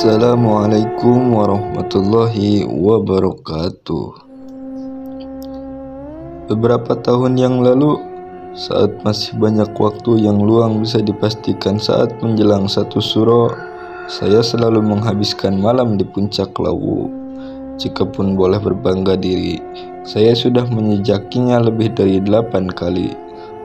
Assalamualaikum warahmatullahi wabarakatuh. Beberapa tahun yang lalu, saat masih banyak waktu yang luang bisa dipastikan saat menjelang satu suro, saya selalu menghabiskan malam di puncak Lawu. Jikapun boleh berbangga diri, saya sudah menjejakinya lebih dari 8 kali.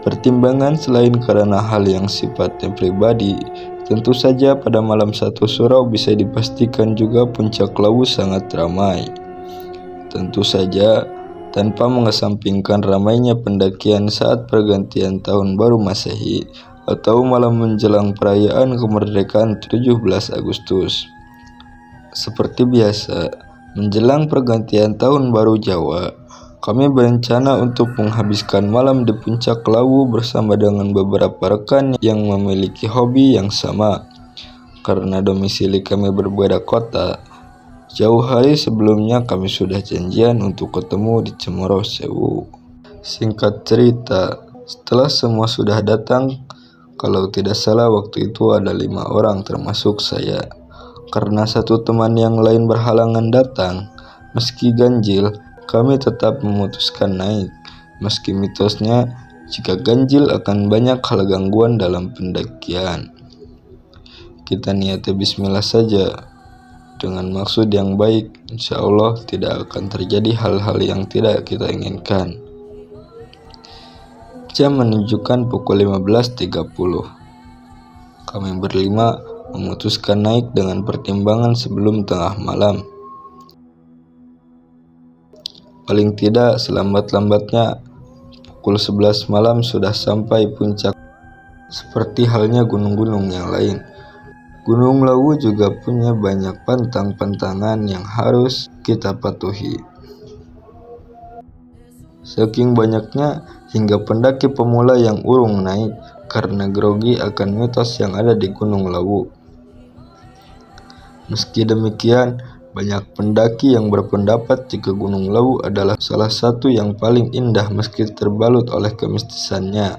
Pertimbangan selain karena hal yang sifatnya pribadi, tentu saja pada malam satu suro bisa dipastikan juga puncak Lawu sangat ramai. Tentu saja tanpa mengesampingkan ramainya pendakian saat pergantian tahun baru Masehi atau malam menjelang perayaan kemerdekaan 17 Agustus. Seperti biasa, menjelang pergantian tahun baru Jawa, kami berencana untuk menghabiskan malam di puncak Lawu bersama dengan beberapa rekan yang memiliki hobi yang sama. Karena domisili kami berbeda kota, jauh hari sebelumnya kami sudah janjian untuk ketemu di Cemoro Sewu. Singkat cerita, setelah semua sudah datang, kalau tidak salah waktu itu ada 5 orang termasuk saya. Karena satu teman yang lain berhalangan datang, meski ganjil, kami tetap memutuskan naik. Meski mitosnya, jika ganjil akan banyak hal gangguan dalam pendakian. Kita niati bismillah saja. Dengan maksud yang baik, insya Allah tidak akan terjadi hal-hal yang tidak kita inginkan. Jam menunjukkan pukul 15.30. Kami berlima memutuskan naik dengan pertimbangan sebelum tengah malam. Paling tidak selambat-lambatnya pukul 11 malam sudah sampai puncak. Seperti halnya gunung-gunung yang lain, Gunung Lawu juga punya banyak pantang-pantangan yang harus kita patuhi. Saking banyaknya hingga pendaki pemula yang urung naik karena grogi akan mitos yang ada di Gunung Lawu. Meski demikian, banyak pendaki yang berpendapat jika Gunung Lawu adalah salah satu yang paling indah meski terbalut oleh kemistisannya.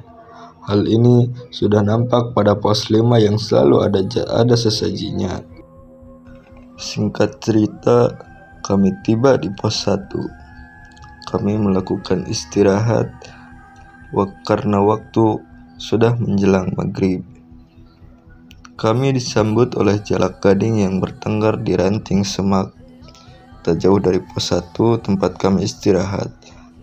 Hal ini sudah nampak pada pos 5 yang selalu ada sesajinya. Singkat cerita, kami tiba di pos 1. Kami melakukan istirahat karena waktu sudah menjelang maghrib. Kami disambut oleh jalak gading yang bertengger di ranting semak tak jauh dari pos 1 tempat kami istirahat.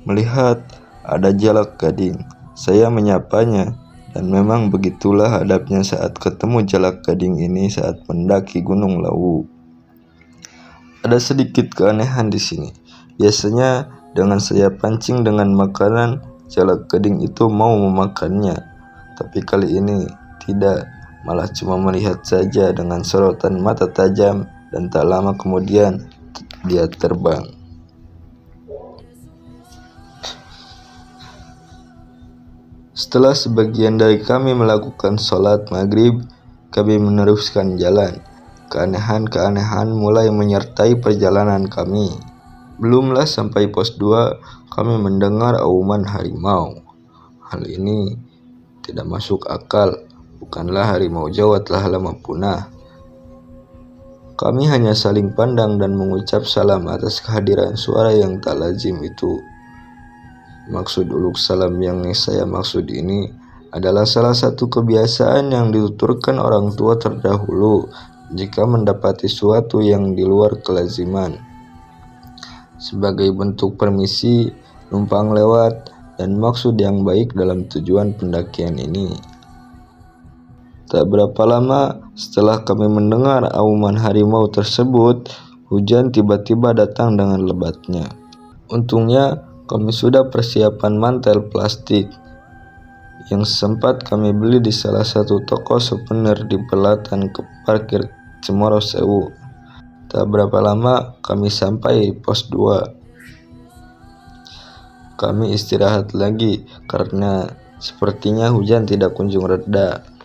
Melihat ada jalak gading, saya menyapanya, dan memang begitulah hadapnya saat ketemu jalak gading ini saat mendaki Gunung Lawu. Ada sedikit keanehan di sini. Biasanya dengan saya pancing dengan makanan, jalak gading itu mau memakannya, tapi kali ini tidak. Malah cuma melihat saja dengan sorotan mata tajam, dan tak lama kemudian dia terbang. Setelah sebagian dari kami melakukan sholat maghrib, kami meneruskan jalan. Keanehan-keanehan mulai menyertai perjalanan kami. Belumlah sampai pos 2, kami mendengar auman harimau. Hal ini tidak masuk akal. Bukanlah harimau Jawa telah lama punah. Kami hanya saling pandang dan mengucap salam atas kehadiran suara yang tak lazim itu. Maksud uluk salam yang saya maksud ini adalah salah satu kebiasaan yang dituturkan orang tua terdahulu jika mendapati suatu yang di luar kelaziman. Sebagai bentuk permisi, numpang lewat, dan maksud yang baik dalam tujuan pendakian ini. Tak berapa lama setelah kami mendengar auman harimau tersebut, hujan tiba-tiba datang dengan lebatnya. Untungnya kami sudah persiapan mantel plastik yang sempat kami beli di salah satu toko souvenir di Pelatan ke parkir Cemoro Sewu. Tak berapa lama kami sampai di pos 2. Kami istirahat lagi karena sepertinya hujan tidak kunjung reda.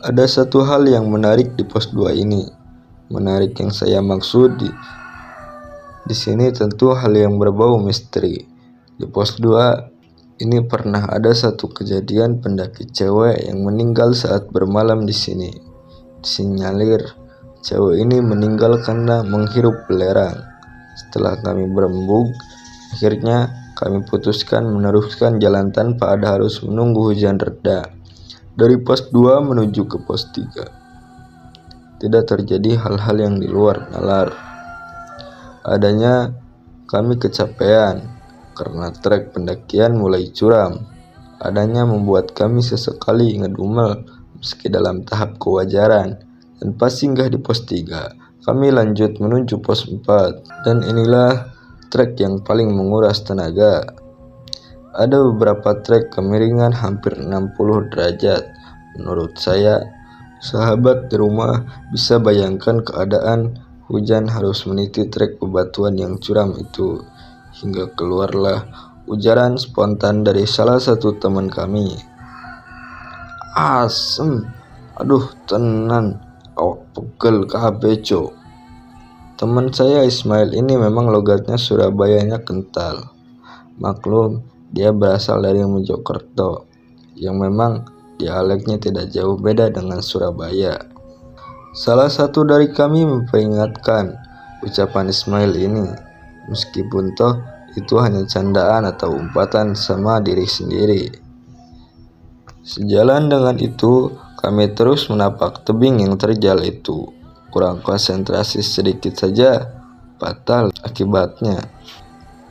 Ada satu hal yang menarik di pos 2 ini. Menarik yang saya maksud di sini tentu hal yang berbau misteri. Di pos 2 ini pernah ada satu kejadian pendaki cewek yang meninggal saat bermalam di sini. Disinyalir cewek ini meninggal karena menghirup belerang. Setelah kami berembuk, akhirnya kami putuskan meneruskan jalan tanpa ada harus menunggu hujan reda. Dari pos 2 menuju ke pos 3. Tidak terjadi hal-hal yang di luar nalar. Adanya kami kecapean karena trek pendakian mulai curam. Adanya membuat kami sesekali ngedumel meski dalam tahap kewajaran. Dan pas singgah di pos 3, kami lanjut menuju pos 4. Dan inilah trek yang paling menguras tenaga. Ada beberapa trek kemiringan hampir 60 derajat. Menurut saya, sahabat di rumah bisa bayangkan keadaan hujan harus meniti trek bebatuan yang curam itu. Hingga keluarlah ujaran spontan dari salah satu teman kami. "Asem, aduh tenan, awak pegel kabeh cok." Teman saya Ismail ini memang logatnya Surabayanya kental. Maklum, dia berasal dari Mojokerto, yang memang dialeknya tidak jauh beda dengan Surabaya. Salah satu dari kami memperingatkan ucapan Ismail ini, meskipun toh itu hanya candaan atau umpatan sama diri sendiri. Sejalan dengan itu, kami terus menapak tebing yang terjal itu. Kurang konsentrasi sedikit saja, fatal akibatnya.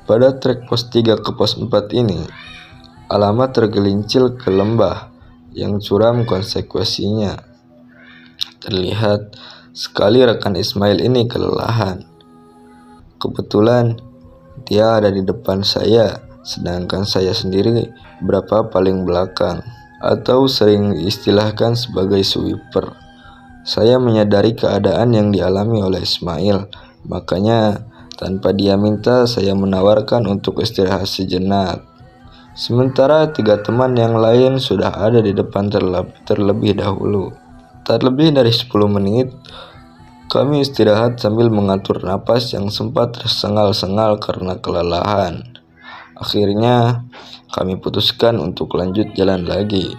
Pada trek pos 3 ke pos 4 ini, alamat tergelincir ke lembah yang curam konsekuensinya. Terlihat sekali rekan Ismail ini kelelahan. Kebetulan dia ada di depan saya, sedangkan saya sendiri berapa paling belakang, atau sering diistilahkan sebagai sweeper. Saya menyadari keadaan yang dialami oleh Ismail, makanya tanpa dia minta saya menawarkan untuk istirahat sejenak. Sementara 3 teman yang lain sudah ada di depan terlebih dahulu. Tak lebih dari 10 menit, kami istirahat sambil mengatur napas yang sempat tersengal-sengal karena kelelahan. Akhirnya, kami putuskan untuk lanjut jalan lagi.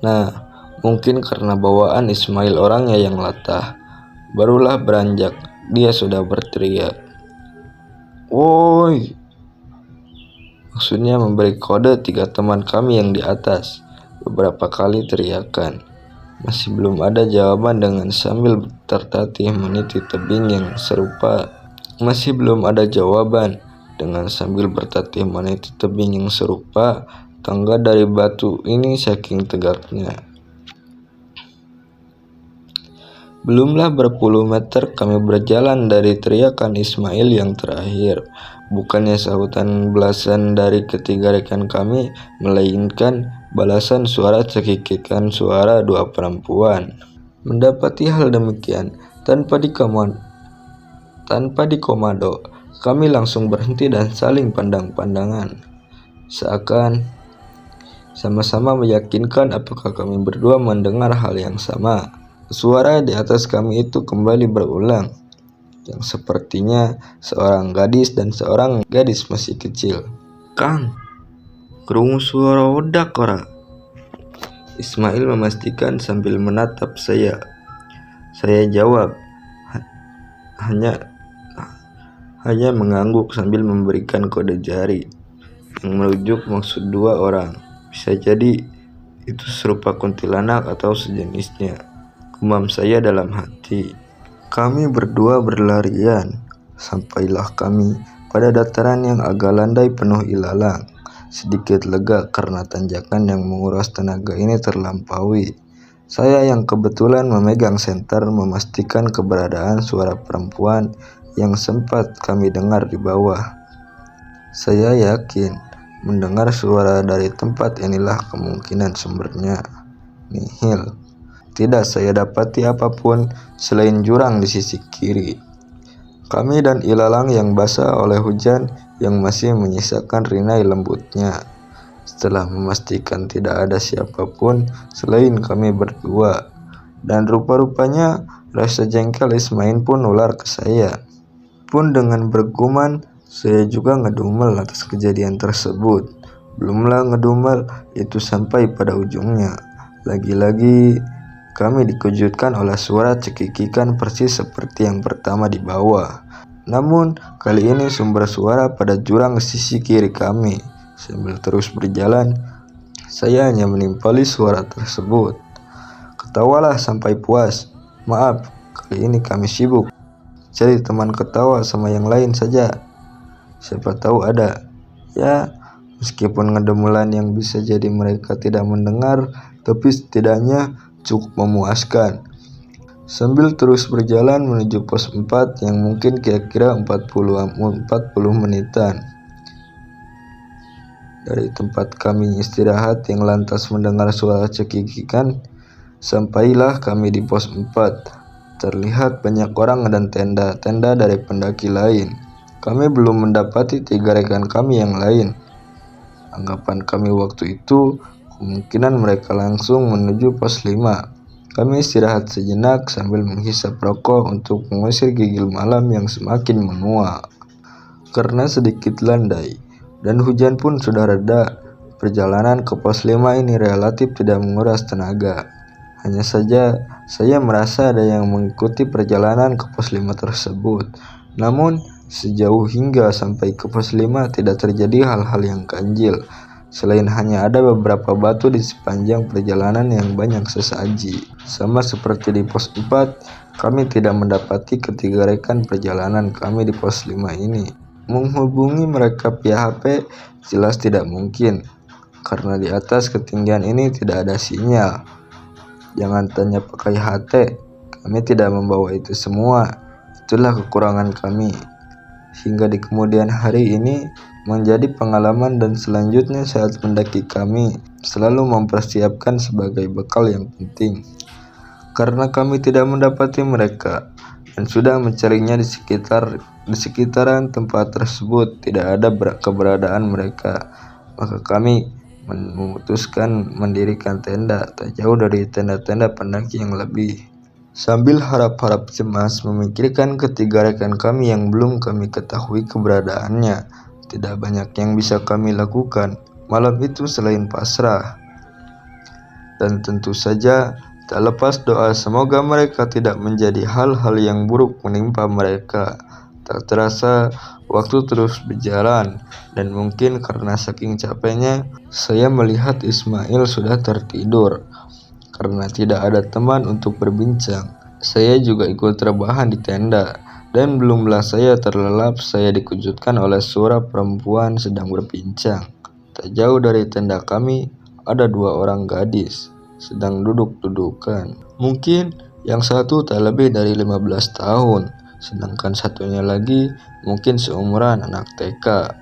Nah, mungkin karena bawaan Ismail orangnya yang latah, barulah beranjak dia sudah berteriak, "Woi!" Maksudnya memberi kode 3 teman kami yang di atas. Beberapa kali teriakan. Masih belum ada jawaban dengan sambil tertatih meniti tebing yang serupa. Masih belum ada jawaban dengan sambil bertatih meniti tebing yang serupa. Tangga dari batu ini saking tegaknya. Belumlah berpuluh meter kami berjalan dari teriakan Ismail yang terakhir. Bukannya sahutan belasan dari ketiga rekan kami, melainkan balasan suara cekikikan suara 2 perempuan. Mendapati hal demikian, tanpa dikomando, kami langsung berhenti dan saling pandang-pandangan. Seakan sama-sama meyakinkan apakah kami berdua mendengar hal yang sama. Suara di atas kami itu kembali berulang, yang sepertinya seorang gadis dan seorang gadis masih kecil. "Kang, krungu suara wedak ora?" Ismail memastikan sambil menatap saya. Saya jawab, hanya mengangguk sambil memberikan kode jari yang merujuk maksud 2 orang. Bisa jadi itu serupa kuntilanak atau sejenisnya, gumam saya dalam hati. Kami berdua berlarian. Sampailah kami pada dataran yang agak landai penuh ilalang. Sedikit lega karena tanjakan yang menguras tenaga ini terlampaui. Saya yang kebetulan memegang senter memastikan keberadaan suara perempuan yang sempat kami dengar di bawah. Saya yakin mendengar suara dari tempat inilah kemungkinan sumbernya. Nihil. Tidak saya dapati apapun selain jurang di sisi kiri. Kami dan ilalang yang basah oleh hujan yang masih menyisakan rinai lembutnya. Setelah memastikan tidak ada siapapun selain kami berdua, dan rupa-rupanya rasa jengkel Ismail pun ular ke saya. Pun dengan bergumam, saya juga ngedumel atas kejadian tersebut. Belumlah ngedumel itu sampai pada ujungnya. Lagi-lagi kami dikejutkan oleh suara cekikikan persis seperti yang pertama di bawah. Namun, kali ini sumber suara pada jurang sisi kiri kami. Sambil terus berjalan, saya hanya menimpali suara tersebut. Ketawalah sampai puas. Maaf, kali ini kami sibuk. Cari teman ketawa sama yang lain saja. Siapa tahu ada. Ya, meskipun ngedemulan yang bisa jadi mereka tidak mendengar, tapi setidaknya cukup memuaskan. Sambil terus berjalan menuju pos 4 yang mungkin kira-kira 40 menitan dari tempat kami istirahat yang lantas mendengar suara cekikikan. Sampailah kami di pos 4. Terlihat banyak orang dan tenda-tenda dari pendaki lain. Kami belum mendapati 3 rekan kami yang lain. Anggapan kami waktu itu kemungkinan mereka langsung menuju pos 5. Kami istirahat sejenak sambil menghisap rokok untuk mengusir gigil malam yang semakin menua. Karena sedikit landai dan hujan pun sudah reda, perjalanan ke pos 5 ini relatif tidak menguras tenaga. Hanya saja saya merasa ada yang mengikuti perjalanan ke pos 5 tersebut. Namun sejauh hingga sampai ke pos 5 tidak terjadi hal-hal yang ganjil, selain hanya ada beberapa batu di sepanjang perjalanan yang banyak sesaji. Sama seperti di pos 4, kami tidak mendapati ketiga rekan perjalanan kami di pos 5 ini. Menghubungi mereka via HP jelas tidak mungkin, karena di atas ketinggian ini tidak ada sinyal. Jangan tanya pakai HT, kami tidak membawa itu semua. Itulah kekurangan kami. Hingga di kemudian hari ini menjadi pengalaman, dan selanjutnya saat mendaki kami selalu mempersiapkan sebagai bekal yang penting. Karena kami tidak mendapati mereka dan sudah mencarinya di sekitaran tempat tersebut tidak ada keberadaan mereka, maka kami memutuskan mendirikan tenda tak jauh dari tenda-tenda pendaki yang lebih. Sambil harap-harap cemas memikirkan ketiga rekan kami yang belum kami ketahui keberadaannya, tidak banyak yang bisa kami lakukan malam itu selain pasrah. Dan tentu saja tak lepas doa semoga mereka tidak menjadi hal-hal yang buruk menimpa mereka. Tak terasa waktu terus berjalan, dan mungkin karena saking capeknya saya melihat Ismail sudah tertidur. Karena tidak ada teman untuk berbincang, saya juga ikut rebahan di tenda. Dan belumlah saya terlelap, saya dikejutkan oleh suara perempuan sedang berbincang. Tak jauh dari tenda kami ada 2 orang gadis sedang duduk-dudukan. Mungkin yang satu tak lebih dari 15 tahun, sedangkan satunya lagi mungkin seumuran anak TK.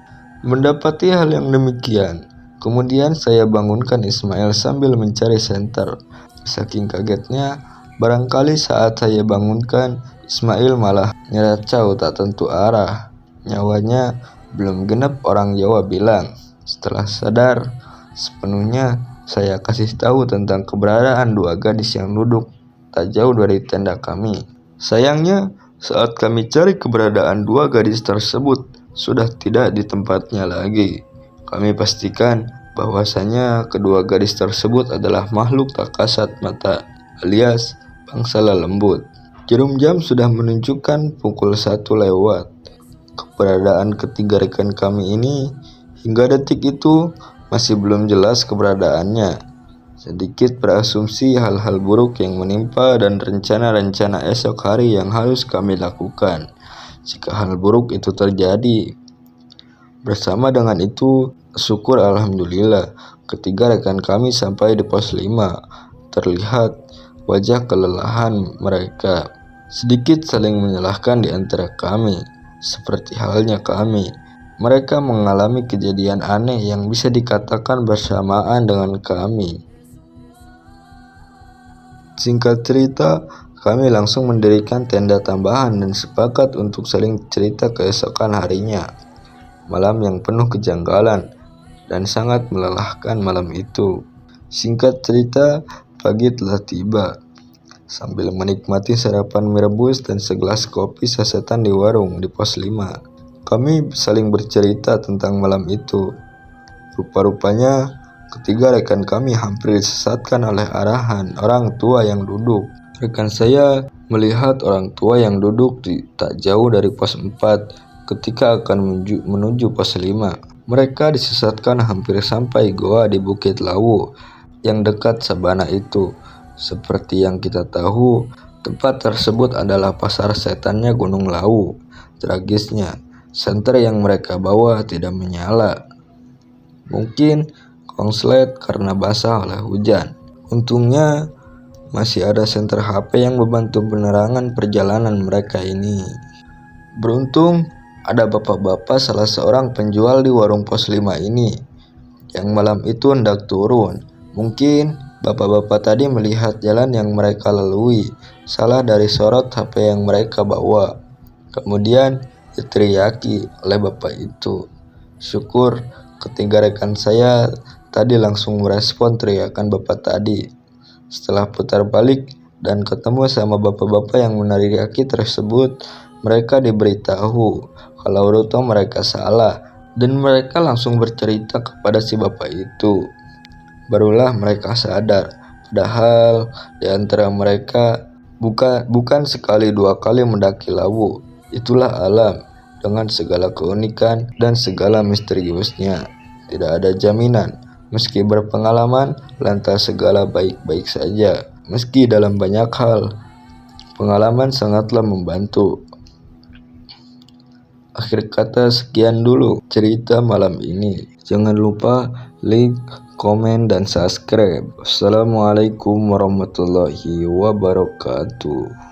Mendapati hal yang demikian, kemudian saya bangunkan Ismail sambil mencari senter. Saking kagetnya, barangkali saat saya bangunkan, Ismail malah nyeracau tak tentu arah. Nyawanya belum genap, orang Jawa bilang. Setelah sadar sepenuhnya, saya kasih tahu tentang keberadaan 2 gadis yang duduk tak jauh dari tenda kami. Sayangnya, saat kami cari keberadaan 2 gadis tersebut sudah tidak di tempatnya lagi. Kami pastikan bahwasanya kedua gadis tersebut adalah makhluk tak kasat mata, alias bangsa lembut. Jarum jam sudah menunjukkan pukul 1 lewat. Keberadaan ketiga rekan kami ini hingga detik itu masih belum jelas keberadaannya. Sedikit berasumsi hal-hal buruk yang menimpa dan rencana-rencana esok hari yang harus kami lakukan jika hal buruk itu terjadi. Bersama dengan itu, syukur alhamdulillah ketiga rekan kami sampai di pos 5. Terlihat wajah kelelahan mereka. Sedikit saling menyalahkan di antara kami, seperti halnya kami. Mereka mengalami kejadian aneh yang bisa dikatakan bersamaan dengan kami. Singkat cerita, kami langsung mendirikan tenda tambahan dan sepakat untuk saling cerita keesokan harinya. Malam yang penuh kejanggalan dan sangat melelahkan malam itu. Singkat cerita, pagi telah tiba. Sambil menikmati sarapan mie rebus dan segelas kopi sasetan di warung di pos 5, kami saling bercerita tentang malam itu. Rupa-rupanya Ketiga rekan kami hampir disesatkan oleh arahan orang tua yang duduk. Rekan saya melihat orang tua yang duduk tak jauh dari pos 4 ketika akan menuju pos 5. Mereka disesatkan hampir sampai goa di Bukit Lawu yang dekat Sabana itu. Seperti yang kita tahu, tempat tersebut adalah pasar setannya Gunung Lawu. Tragisnya, senter yang mereka bawa tidak menyala. Mungkin konslet karena basah oleh hujan. Untungnya masih ada senter HP yang membantu penerangan perjalanan mereka ini. Beruntung ada bapak-bapak salah seorang penjual di warung pos 5 ini yang malam itu hendak turun. Mungkin bapak-bapak tadi melihat jalan yang mereka lalui salah dari sorot HP yang mereka bawa. Kemudian diteriaki oleh bapak itu. Syukur ketiga rekan saya tadi langsung merespon teriakan bapak tadi. Setelah putar balik dan ketemu sama bapak-bapak yang meneriaki tersebut, mereka diberitahu kalau rute mereka salah dan mereka langsung bercerita kepada si bapak itu. Barulah mereka sadar, padahal di antara mereka bukan sekali dua kali mendaki Lawu. Itulah alam dengan segala keunikan dan segala misteriusnya. Tidak ada jaminan, meski berpengalaman lantas segala baik-baik saja. Meski dalam banyak hal, pengalaman sangatlah membantu. Akhir kata sekian dulu cerita malam ini. Jangan lupa like, komen, dan subscribe. Assalamualaikum warahmatullahi wabarakatuh.